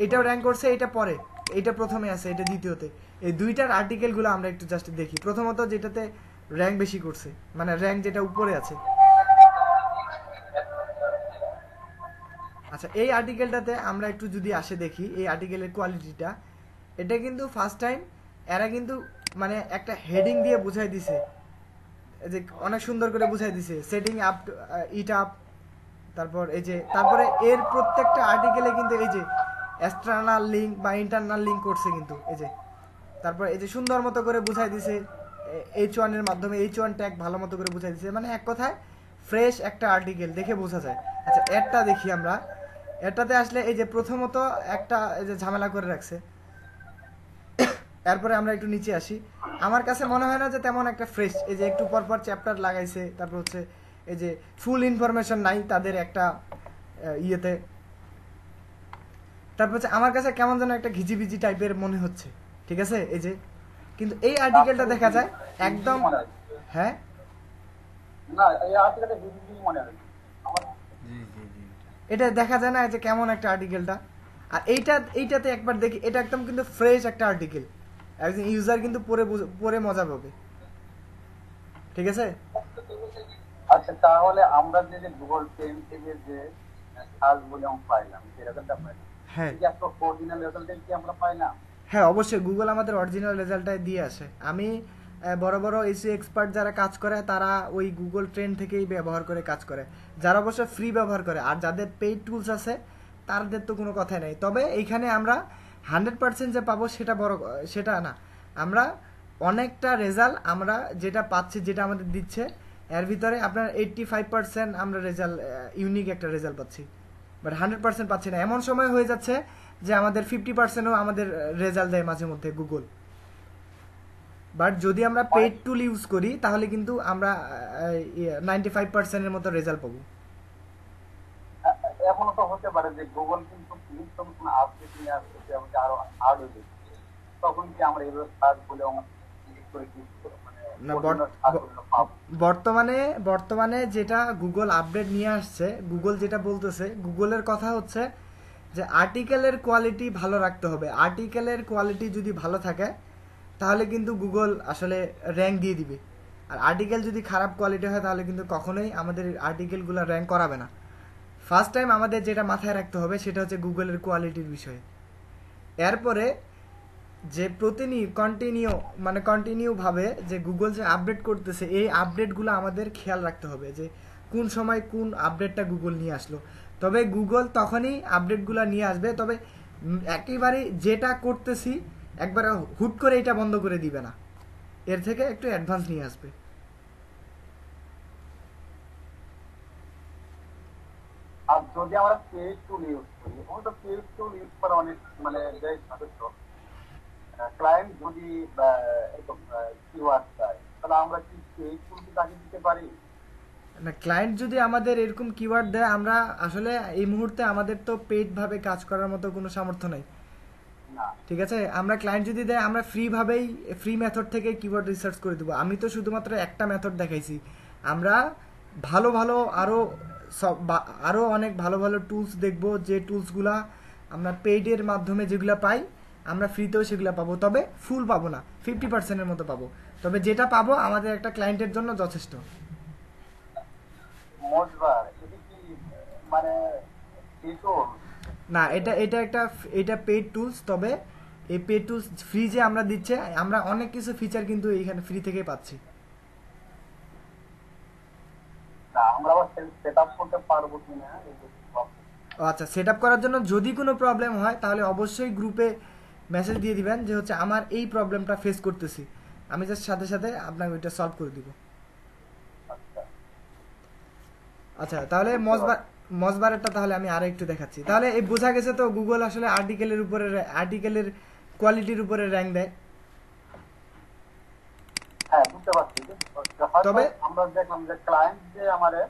এটাও র্যাঙ্ক করছে, এটা পরে, এটা প্রথমে আছে, এটা দ্বিতীয়তে। এই দুইটার আর্টিকেলগুলো আমরা একটু জাস্ট দেখি। প্রথমত যেটাতে র্যাঙ্ক বেশি করছে, মানে র্যাঙ্ক যেটা উপরে আছে। আচ্ছা, এই আর্টিকেলটাতে আমরা একটু যদি আসে দেখি এই আর্টিকেলের কোয়ালিটিটা, এটা কিন্তু ফার্স্ট টাইম এরা কিন্তু মানে একটা হেডিং দিয়ে বুঝাই দিছে, যে অনেক সুন্দর করে বুঝাই দিছে, সেটিং আপ ইট আপ, তারপর এই যে তারপরে এর প্রত্যেকটা আর্টিকেলে কিন্তু এই যে এক্সটার্নাল লিঙ্ক বা ইন্টারনাল লিঙ্ক করছে কিন্তু এই যে, তারপর এই যে সুন্দর মতো করে বুঝাই দিছে H1 এর মাধ্যমে, H1 ট্যাগ ভালো মতো করে বুঝাই দিছে, মানে এক কথায় ফ্রেশ একটা আর্টিকেল দেখে বোঝা যায়। আচ্ছা, এরটা দেখি আমরা। এটাতে আসলে এই যে প্রথমত একটা এই যে ঝামেলা করে রাখছে, এরপরে আমরা একটু নিচে আসি। আমার কাছে মনে হয় না যে তেমন একটা ফ্রেশ, এই যে একটু পরপর চ্যাপ্টার লাগাইছে, তারপর হচ্ছে এই যে ফুল ইনফরমেশন নাই তাদের একটা ইয়েতে, তারপর হচ্ছে আমার কাছে কেমন যেন একটা ঘিজিবিজি টাইপের মনে হচ্ছে, ঠিক আছে? এই যে কিন্তু এই আর্টিকেলটা দেখা যায় একদম, হ্যাঁ না এই আর্টিকেলটা ভিজিবল মনে হয় আমার। জি জি জি। এটা দেখা যায় না যে কেমন একটা আর্টিকেলটা। আর এইটাতে একবার দেখি, এটা একদম কিন্তু ফ্রেশ একটা আর্টিকেল, একজন ইউজার কিন্তু পড়ে মজা পাবে, ঠিক আছে? আচ্ছা তাহলে আমরা যে গুগল পেন থেকে যে সার্চ বলে আমরা পাইলাম সেরকমটা পাইলাম, হ্যাঁ কি একটা অরিজিনাল রেজাল্ট কি আমরা পাইলাম? হ্যাঁ, অবশ্যই গুগল আমাদের অরিজিনাল রেজাল্টটাই দিয়ে আসে। আমি বড় বড় এসি এক্সপার্ট যারা কাজ করে তারা ওই গুগল ট্রেন্ড থেকেই ব্যবহার করে কাজ করে, যারা অবশ্য ফ্রি ব্যবহার করে। আর যাদের পেইড টুলস আছে তাদের তো কোনো কথাই নেই। তবে এইখানে আমরা 100% যে পাবো সেটা না, আমরা অনেকটা রেজাল্ট আমরা যেটা পাচ্ছি, যেটা আমাদের দিচ্ছে, এর ভিতরে আপনার 85% আমরা রেজাল্ট ইউনিক একটা রেজাল্ট পাচ্ছি, বাট 100% পাচ্ছি না। এমন সময় হয়ে যাচ্ছে যে আমাদের 50%ও আমাদের রেজাল্ট দেয় মাঝে মধ্যে গুগল। বাট যদি আমরা পেইড টুল ইউজ করি তাহলে কিন্তু আমরা 95% এর মতো রেজাল্ট পাবো। এমনও তো হতে পারে যে গুগল কিন্তু নতুন কোনো আপডেট নিয়ে আসছে আমাকে আরো আরো দিচ্ছে, তখন কি আমরা এভাবে সার্চ বলে আমরা ক্লিক করে মানে না, ওজন্য সাফল্য পাবো। বর্তমানে বর্তমানে যেটা গুগল আপডেট নিয়ে আসছে, গুগল যেটা বলতেছে, গুগলের কথা হচ্ছে যে আর্টিকেলের কোয়ালিটি ভালো রাখতে হবে। আর্টিকেলের কোয়ালিটি যদি ভালো থাকে তাহলে কিন্তু গুগল আসলে র্যাঙ্ক দিয়ে দিবে। আর আর্টিকেল যদি খারাপ কোয়ালিটি হয় তাহলে কিন্তু কখনোই আমাদের আর্টিকেলগুলো র্যাঙ্ক করাবে না। ফার্স্ট টাইম আমাদের যেটা মাথায় রাখতে হবে সেটা হচ্ছে গুগলের কোয়ালিটির বিষয়ে। এরপরে যে কন্টিনিউ ভাবে যে গুগল যে আপডেট করতেছে, এই আপডেটগুলো আমাদের খেয়াল রাখতে হবে যে কোন সময় কোন আপডেটটা গুগল নিয়ে আসলো। তবে গুগল তখনই আপডেটগুলো নিয়ে আসবে, তবে একেবারে যেটা করতেছি একবারে হুট করে এটা বন্ধ করে দিবে না, এর থেকে একটু অ্যাডভান্স নিয়ে আসবে। আর যদি আমরা পেজ টুল ইউজ করি, হয়তো পেজ টুল ইউজ করা অনেক মানে বেশ যথেষ্ট। ক্লায়েন্ট যদি কিওয়ার্ড চায়, তাহলে আমরা কি পেজ টুল কি তাকে দিতে পারি? না, ক্লায়েন্ট যদি আমাদের এরকম কিওয়ার্ড দেয়, আমরা আসলে এই মুহূর্তে আমাদের তো পেইড ভাবে কাজ করার মতো কোনো সামর্থ্য নাই, না। ঠিক আছে? আমরা ক্লায়েন্ট যদি দেয়, আমরা ফ্রি মেথড থেকে কিওয়ার্ড রিসার্চ করে দেবো। আমি তো শুধুমাত্র একটা মেথড দেখাইছি। আমরা ভালো ভালো আরো অনেক ভালো ভালো টুলস দেখবো, যে টুলসগুলা আমরা পেইডের মাধ্যমে যেগুলা পাই আমরা ফ্রিতেও সেগুলো পাবো, তবে ফুল পাবো না, 50%-এর মতো পাবো। তবে যেটা পাবো আমাদের একটা ক্লায়েন্টের জন্য যথেষ্ট। মোজবার এটি কি মানে পেট্রোল? না, এটা পেইড টুলস। তবে এই পেইড টুলস ফ্রি যে আমরা দিচ্ছে, আমরা অনেক কিছু ফিচার কিন্তু এইখানে ফ্রি থেকে পাচ্ছি। না, আমরা আবার সেট আপ করতে পারবো কিনা এই যে problem। আচ্ছা, সেট আপ করার জন্য যদি কোনো প্রবলেম হয় তাহলে অবশ্যই গ্রুপে মেসেজ দিয়ে দিবেন যে হচ্ছে আমার এই প্রবলেমটা ফেস করতেছি, আমি জাস্ট সাথে সাথে আপনাকে ওইটা সলভ করে দিব। আচ্ছা, আচ্ছা, তাহলে মজবারেরটা তাহলে আমি আরো একটু দেখাচ্ছি। তাহলে এই বোঝা গেছে তো গুগল আসলে আর্টিকেলের কোয়ালিটির উপরে র্যাঙ্ক দেয়। হ্যাঁ বুঝতে পারছি। হয়তো তবে আমরা দেখলাম যে ক্লায়েন্ট যে আমাদের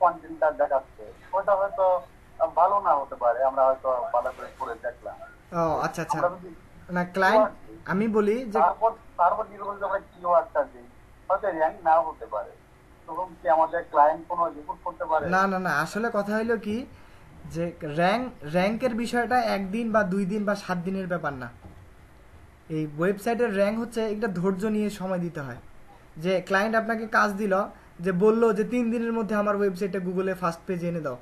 কন্টেন্টটা দেখাচ্ছে ওটা হয়তো ভালো না হতে পারে, আমরা হয়তো ভালো করে করে দেখলাম। ও আচ্ছা আচ্ছা, আমরা যদি না ক্লায়েন্ট, আমি বলি যে তারপর নির্ভর করে আমরা কিওয়ার্ডটা দিই, হয়তো র্যাঙ্ক নাও হতে পারে, তখন কি আমাদের ক্লায়েন্ট কোনো রিপোর্ট করতে পারে? না না না, আসলে কথা হলো কি যে র্যাঙ্কের বিষয়টা একদিন বা 2 দিন বা 7 দিনের ব্যাপার না। এই ওয়েবসাইটের র্যাঙ্ক হচ্ছে একটা ধৈর্য নিয়ে সময় দিতে হয়। যে ক্লায়েন্ট আপনাকে কাজ দিল, যে বললো যে 3 দিনের মধ্যে আমার ওয়েবসাইটটা গুগলে ফার্স্ট পেজে এনে দাও,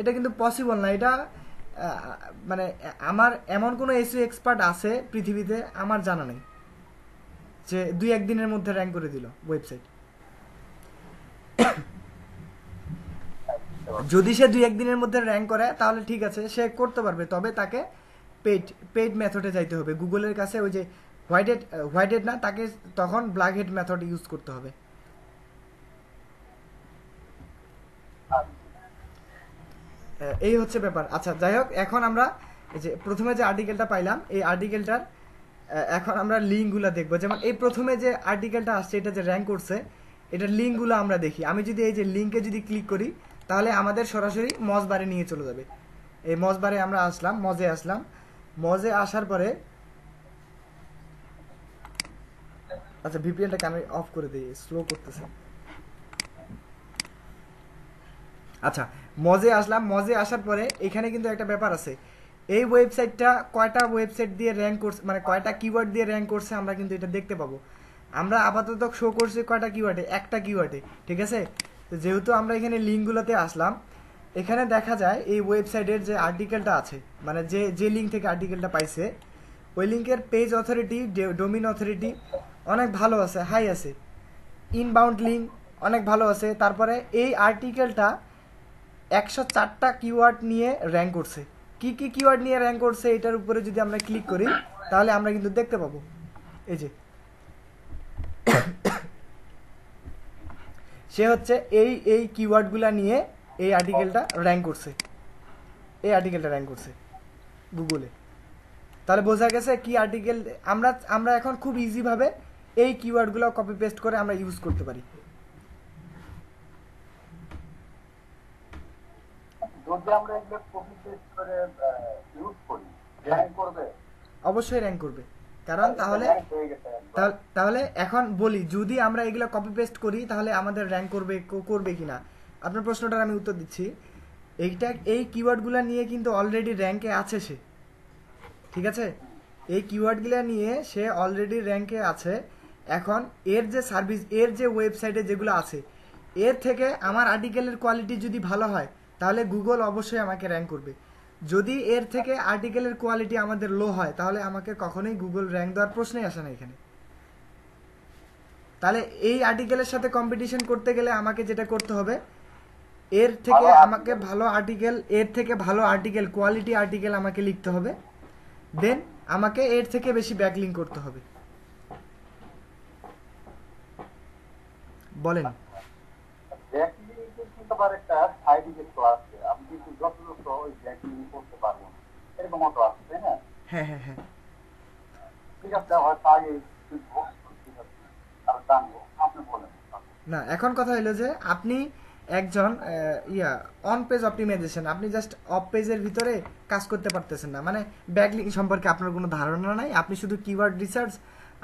এটা কিন্তু পসিবল না। এটা মানে আমার এমন কোনো এসইও এক্সপার্ট আছে পৃথিবীতে আমার জানা নেই যে 2-1 দিনের মধ্যে র্যাঙ্ক করে দিল ওয়েবসাইট। যদি সে 2-1 দিনের মধ্যে র্যাঙ্ক করে তাহলে ঠিক আছে, সে করতে পারবে, তবে তাকে পেইড মেথডে যাইতে হবে। গুগলের কাছে ওই যে হোয়াইট হেড না, তাকে তখন ব্ল্যাক হেড মেথড ইউজ করতে হবে। এই হচ্ছে ব্যাপার। আচ্ছা, যাই হোক, এখন আমরা এই যে প্রথমে যে আর্টিকেলটা পাইলাম, এই আর্টিকেলটার এখন আমরা লিঙ্কগুলো দেখবো। যেমন এই প্রথমে যে আর্টিকেলটা আসছে, এটা যে র্যাঙ্ক করছে, এটার লিঙ্কগুলো আমরা দেখি। আমি যদি এই যে লিঙ্কে যদি ক্লিক করি তাহলে আমাদের সরাসরি মজবারে নিয়ে চলে যাবে। এই মজবারে আমরা আসলাম, মজে আসার পরে আচ্ছা, ভিপিএনটাকে আমি অফ করে দিই, স্লো করতেছে। আচ্ছা, মজে আসলাম। মজে আসার পরে এখানে কিন্তু একটা ব্যাপার আছে, এই ওয়েবসাইটটা কয়টা ওয়েবসাইট দিয়ে র্যাঙ্ক করছে, মানে কয়টা কিওয়ার্ড দিয়ে র্যাঙ্ক করছে আমরা কিন্তু এটা দেখতে পাবো। আমরা আপাতত শো করছি কয়টা কিওয়ার্ডে, একটা কিওয়ার্ডে, ঠিক আছে? তো যেহেতু আমরা এখানে লিঙ্কগুলোতে আসলাম, এখানে দেখা যায় এই ওয়েবসাইটের যে আর্টিকেলটা আছে, মানে যে লিঙ্ক থেকে আর্টিকেলটা পাইছে, ওই লিঙ্কের পেজ অথরিটি, ডোমিন অথরিটি অনেক ভালো আছে, হাই আছে। ইনবাউন্ড লিঙ্ক অনেক ভালো আছে। তারপরে এই আর্টিকেলটা 104টা কিওয়ার্ড নিয়ে র্যাঙ্ক করছে। কি কি কিওয়ার্ড নিয়ে র্যাঙ্ক করছে এটার উপরে যদি আমরা ক্লিক করি তাহলে আমরা কিন্তু দেখতে পাবো, এই যে সে হচ্ছে এই কিওয়ার্ডগুলা নিয়ে এই আর্টিকেলটা র্যাঙ্ক করছে, গুগলে। তাহলে বোঝা গেছে কি আর্টিকেল আমরা এখন খুব ইজি ভাবে এই কিওয়ার্ডগুলো কপি পেস্ট করে আমরা ইউজ করতে পারি। যদি আমরা এগুলো কপি পেস্ট করে ইউজ করি, র্যাঙ্ক করবে? অবশ্যই র্যাঙ্ক করবে। কারণ তাহলে Rank হয়ে গেছে একবার। তাহলে এখন বলি, যদি আমরা এগুলো কপি পেস্ট করি তাহলে আমাদের র্যাঙ্ক করবে কিনা, আপনার প্রশ্নটার আমি উত্তর দিচ্ছি। এই কিওয়ার্ডগুলো নিয়ে কিন্তু অলরেডি র্যাঙ্কে আছে সে, ঠিক আছে? এই কিওয়ার্ডগুলো নিয়ে সে অলরেডি র্যাঙ্কে আছে। এখন এর যে সার্ভিস, এর যে ওয়েবসাইটে যেগুলো আছে, এর থেকে আমার আর্টিকেলের কোয়ালিটি যদি ভালো হয় তাহলে গুগল অবশ্যই আমাকে র্যাঙ্ক করবে। যদি এর থেকে আর্টিকেলের কোয়ালিটি আমাদের লো হয় তাহলে আমাকে কখনোই গুগল র্যাঙ্ক দেওয়ার প্রশ্নই আসে না এখানে। তাহলে এই আর্টিকেলের সাথে কম্পিটিশন করতে গেলে আমাকে যেটা করতে হবে, এর থেকে আমাকে ভালো আর্টিকেল, এর থেকে ভালো আর্টিকেল, কোয়ালিটি আর্টিকেল আমাকে লিখতে হবে। দেন আমাকে এর থেকে বেশি ব্যাকলিঙ্ক করতে হবে। বলেন। ব্যাকলিংকের কিন্তু আবার একটা সাইড ইফেক্ট আছে, আমি কিন্তু যথাযথ ওই ব্যাকলিং করতে পারবো না, এরকম মতো আছে, তাই না? হ্যাঁ হ্যাঁ হ্যাঁ ঠিক আছে, হয়তো আগে শিখবো, ঠিক আছে, আর জানবো, আপনি বলেন। না, এখন কথা হলো যে আপনি একজন অন পেজ অপটিমাইজেশন, আপনি জাস্ট অফ পেজের ভিতরে কাজ করতে পারতেছেন না, মানে ব্যাকলিঙ্ক সম্পর্কে আপনার কোনো ধারণা নাই, আপনি শুধু কিওয়ার্ড রিসার্চ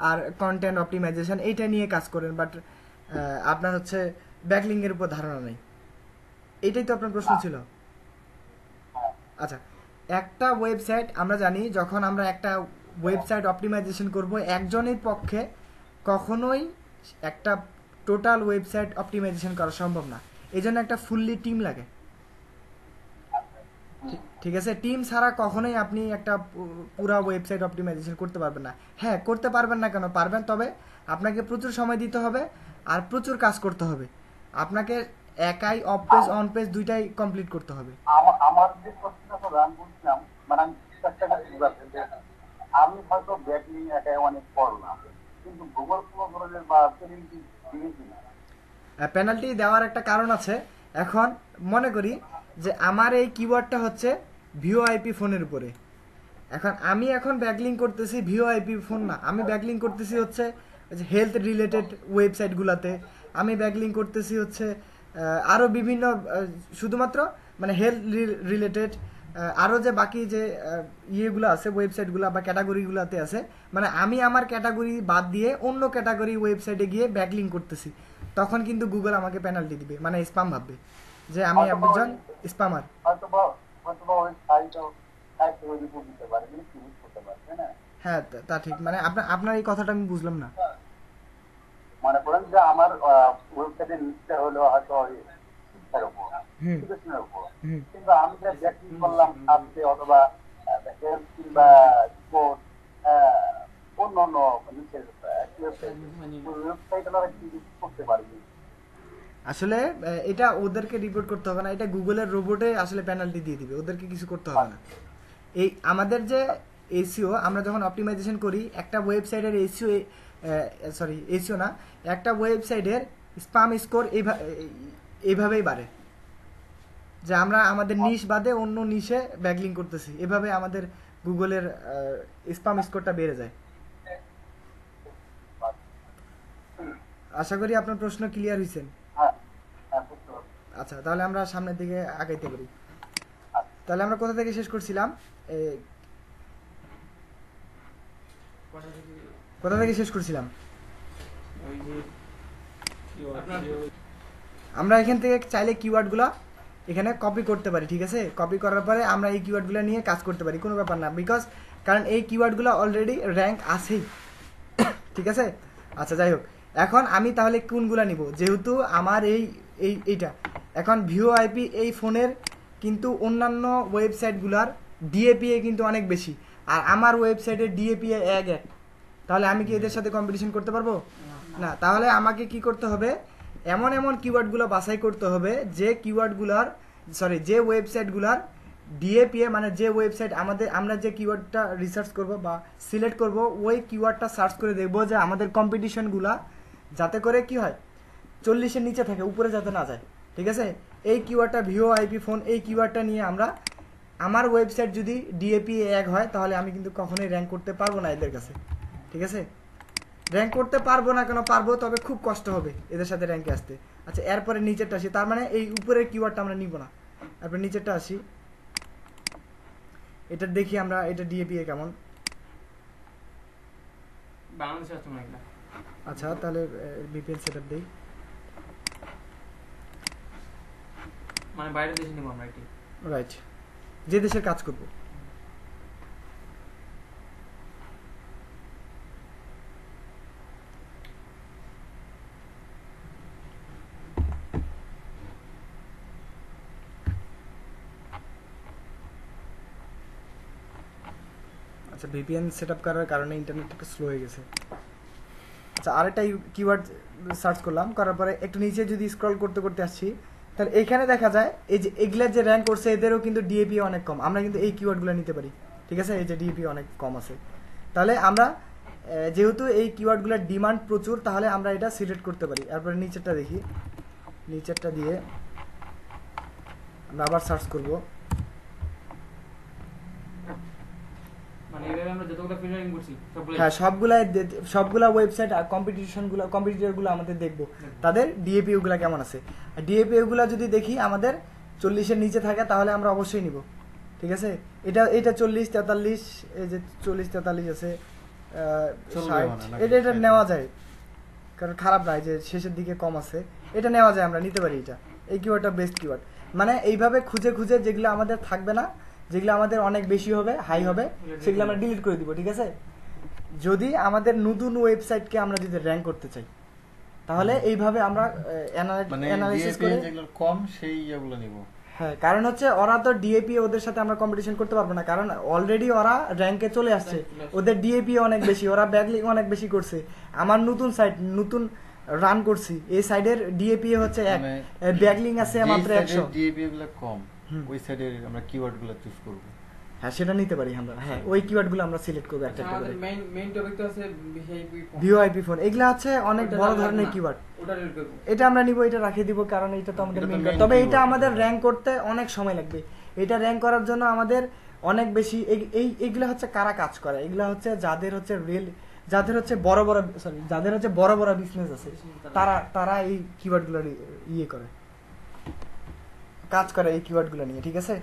আর কন্টেন্ট অপটিমাইজেশন এইটা নিয়ে কাজ করেন, বাট আপনার হচ্ছে ব্যাকলিঙ্কের উপর ধারণা নেই। এইটাই তো আপনার প্রশ্ন ছিল। আচ্ছা, একটা ওয়েবসাইট আমরা জানি, যখন আমরা একটা ওয়েবসাইট অপটিমাইজেশন করব, একজনের পক্ষে কখনোই একটা টোটাল ওয়েবসাইট অপটিমাইজেশন করা সম্ভব না, এই জন্য একটা ফুললি টিম লাগে, ঠিক আছে? টিম ছাড়া কখনোই আপনি একটা পুরো ওয়েবসাইট অপটিমাইজেশন করতে পারবেন না। হ্যাঁ, করতে পারবেন না কেন, পারবেন, তবে আপনাকে প্রচুর সময় দিতে হবে আর প্রচুর কাজ করতে হবে। আপনাকে একাই অফ পেজ অন পেজ দুইটাই কমপ্লিট করতে হবে। আমার যে প্রশ্নটা ছিল আমি বলছিলাম, মানে আমি চেষ্টা করছি বুঝাতে যে আমি হয়তো ব্যাকলিং একাই অনেক করলাম, কিন্তু গুগল কোনো ধরনের বা পেনাল্টি দিয়ে কিনা? পেনাল্টি দেওয়ার একটা কারণ আছে। এখন মনে করি যে আমার এই কিওয়ার্ডটা হচ্ছে ভিওআইপি ফোনের উপরে, আমি এখন ব্যাকলিং করতেছি ভিওআইপি ফোন না, আমি ব্যাকলিং করতেছি হচ্ছে হেলথ রিলেটেড ওয়েবসাইটগুলোতে, আমি ব্যাকলিং করতেছি হচ্ছে আরও বিভিন্ন শুধুমাত্র মানে হেলথ রিলেটেড আরও যে বাকি যে ইয়েগুলো আছে, ওয়েবসাইটগুলো বা ক্যাটাগরিগুলোতে আছে, মানে আমি আমার ক্যাটাগরি বাদ দিয়ে অন্য ক্যাটাগরি ওয়েবসাইটে গিয়ে ব্যাকলিং করতেছি, তখন কিন্তু গুগল আমাকে পেনাল্টি দিবে, মানে স্প্যাম ভাববে যে আমি একজন স্প্যামার। হয়তো বা ওই সাইট রিপোর্ট দিতে পারে, কিন্তু কি করতে পারে, তাই না? হ্যাঁ, তা ঠিক, মানে আপনার এই কথাটা আমি বুঝলাম না। মনে করেন যে আমার ওয়েবসাইটের লিস্টটা হলো হয়তো শিক্ষার উপর, এডুকেশনের উপর, কিন্তু আমি যে ব্যাকলিং করলাম আজকে অথবা হেলথ কিংবা স্পোর্ট অন্য অন্য নিচের ওয়েবসাইট আমরা কি করতে পারি? আসলে এটা ওদেরকে রিপোর্ট করতে হবে না, এটা গুগলের রোবটে আসলে পেনাল্টি দিয়ে দিবে, ওদেরকে কিছু করতে হবে না। এই আমাদের যে এসইও আমরা যখন অপটিমাইজেশন করি, একটা ওয়েবসাইটের এসইও না, একটা ওয়েবসাইটের স্প্যাম স্কোর এইভাবেই বাড়ে, যে আমরা আমাদের নিশ বাদে অন্য নিশে ব্যাকলিং করতেছি, এভাবে আমাদের গুগলের স্প্যাম স্কোরটা বেড়ে যায়। আশা করি আপনার প্রশ্ন ক্লিয়ার হয়েছেন। আচ্ছা, তাহলে আমরা সামনের দিকে আগাইতে পারি। তাহলে আমরা কোথা থেকে শেষ করছিলাম? কোথা থেকে শেষ করছিলাম? আমরা এখান থেকে চাইলে কিওয়ার্ডগুলো এখানে কপি করতে পারি, ঠিক আছে? কপি করার পরে আমরা এই কিওয়ার্ডগুলো নিয়ে কাজ করতে পারি, কোনো ব্যাপার না, কারণ এই কিওয়ার্ডগুলো অলরেডি র্যাঙ্ক আছেই, ঠিক আছে? আচ্ছা, যাই হোক, এখন আমি তাহলে কোনগুলা নিব, যেহেতু আমার এইটা এখন ভিওআইপি এই ফোনের কিন্তু অন্যান্য ওয়েবসাইটগুলোর ডিএপিএ কিন্তু অনেক বেশি, আর আমার ওয়েবসাইটের ডিএপিএ 1 তাহলে আমি কি এদের সাথে কম্পিটিশন করতে পারবো না? তাহলে আমাকে কি করতে হবে, এমন এমন কিওয়ার্ডগুলো বাছাই করতে হবে যে কিওয়ার্ডগুলোর যে ওয়েবসাইটগুলোর ডিএপিএ, মানে যে ওয়েবসাইট আমরা যে কিওয়ার্ডটা রিসার্চ করব বা সিলেক্ট করব, ওই কিওয়ার্ডটা সার্চ করে দেখবো যে আমাদের কম্পিটিশনগুলা যাতে করে কি হয় 40-এর নিচে থাকে, উপরে যাতে না যায়, ঠিক আছে? এই কিওয়ার্ডটা ভিওআইপি ফোন, এই কিওয়ার্ডটা নিয়ে আমার ওয়েবসাইট যদি ডিএপিএ 1 হয় তাহলে আমি কিন্তু কখনোই র্যাঙ্ক করতে পারবো না এদের কাছে, ঠিক আছে? র্যাঙ্ক করতে পারবো না কেন, পারবো, তবে খুব কষ্ট হবে এদের সাথে র্যাঙ্কে আসতে। আচ্ছা, এরপরে নিচেরটা আসি, তার মানে এই উপরের কিওয়ার্ডটা আমরা নিব না, তারপরে নিচেরটা আসি, এটা দেখি আমরা, এটা ডিএপিএ কেমন। বাংলাদেশে আসছে না এগুলা। আচ্ছা তাহলে ভিপিএন সেটআপ দেই। মানে বাইরের দেশে নিব আমরা এটি। রাইট, যে দেশের কাজ করব। আচ্ছা ভিপিএন সেটআপ করার কারণে ইন্টারনেট একটু স্লো হয়ে গেছে। আচ্ছা আরেকটা কিওয়ার্ড সার্চ করলাম, করার পরে একটু নিচে যদি স্ক্রল করতে করতে আসছি, তাহলে এখানে দেখা যায় এই যে এগুলা যে র্যাঙ্ক করছে এদেরও কিন্তু ডিএপি অনেক কম। আমরা কিন্তু এই কিওয়ার্ডগুলো নিতে পারি, ঠিক আছে? এই যে ডিএপি অনেক কম আছে, তাহলে আমরা যেহেতু এই কিওয়ার্ডগুলোর ডিমান্ড প্রচুর, তাহলে আমরা এটা সিলেক্ট করতে পারি। তারপরে নিচেরটা দেখি, নিচেরটা দিয়ে আমরা আবার সার্চ করব। মানে এইভাবে আমরা যতগুলো ফিল্টারিং করছি সবগুলো হ্যাঁ সবগুলা ওয়েবসাইট আর কম্পিটিটরগুলো আমাদের দেখবো তাদের ডিএপি গুলা কেমন আছে। ডিএপি গুলা যদি দেখি আমাদের 40-এর নিচে থাকে তাহলে আমরা অবশ্যই নিব, ঠিক আছে? এটা 40-43, এই যে 40-43 আছে, চলবে 60, মানে নাকি? এটা নেওয়া যায়, কারণ খারাপ নয় যে শেষের দিকে কম আছে, এটা নেওয়া যায়, আমরা নিতে পারি এটা। এই কিওয়ার্ডটা বেস্ট কিওয়ার্ড। মানে এইভাবে খুঁজে খুঁজে যেগুলো আমাদের থাকবে না, যেগুলো আমাদের অনেক বেশি হবে, হাই হবে, সেগুলো আমরা ডিলিট করে দিব, ঠিক আছে? যদি আমাদের নতুন ওয়েবসাইটকে আমরা যদি র্যাঙ্ক করতে চাই, তাহলে এইভাবে আমরা মানে অ্যানালাইসিস DAP করে, যেগুলো কম সেই ইয়েগুলো নিব। হ্যাঁ কারণ হচ্ছে ওরা তো ডিএপি, ওদের সাথে আমরা কম্পিটিশন করতে পারবো না, কারণ অলরেডি ওরা র্যাঙ্কে চলে আসছে, ওদের ডিএপি অনেক বেশি, ওরা ব্যাকলিং অনেক বেশি করছে। আমার নতুন সাইট নতুন রান করছি, এই সাইডের ডিএপি হচ্ছে 1, ব্যাকলিং আছে মাত্র 100। DAP গুলো কম, ওই সাইডে আমরা কিওয়ার্ড গুলো চুজ করব। হ্যাঁ সেটা নিতে পারি আমরা, হ্যাঁ ওই কিওয়ার্ডগুলো আমরা সিলেক্ট করব একটা একটা আমাদের করে। মেইন টপিক তো আছে ভিআইপি ফোন। ভিওআইপি ফোন, এগুলা আছে অনেক ওটা বড় লাগবে ধরনের না। কিওয়ার্ড। ওটা রিড করব। এটা আমরা নিব, এটা রাখিয়ে দিব, কারণ এটা তো আমাদের এটা তো মেইন। main তবে এটা keyword, আমাদের হ্যাঁ। র্যাঙ্ক করতে অনেক সময় লাগবে। এটা র্যাঙ্ক করার জন্য আমাদের অনেক বেশি এইগুলা হচ্ছে কারা কাজ করে, এগুলা হচ্ছে যাদের হচ্ছে যাদের হচ্ছে বড় বড় বিজনেস আছে, তারা এই কিওয়ার্ডগুলো ইয়ে করে, কাজ করে এই কিওয়ার্ডগুলো নিয়ে, ঠিক আছে?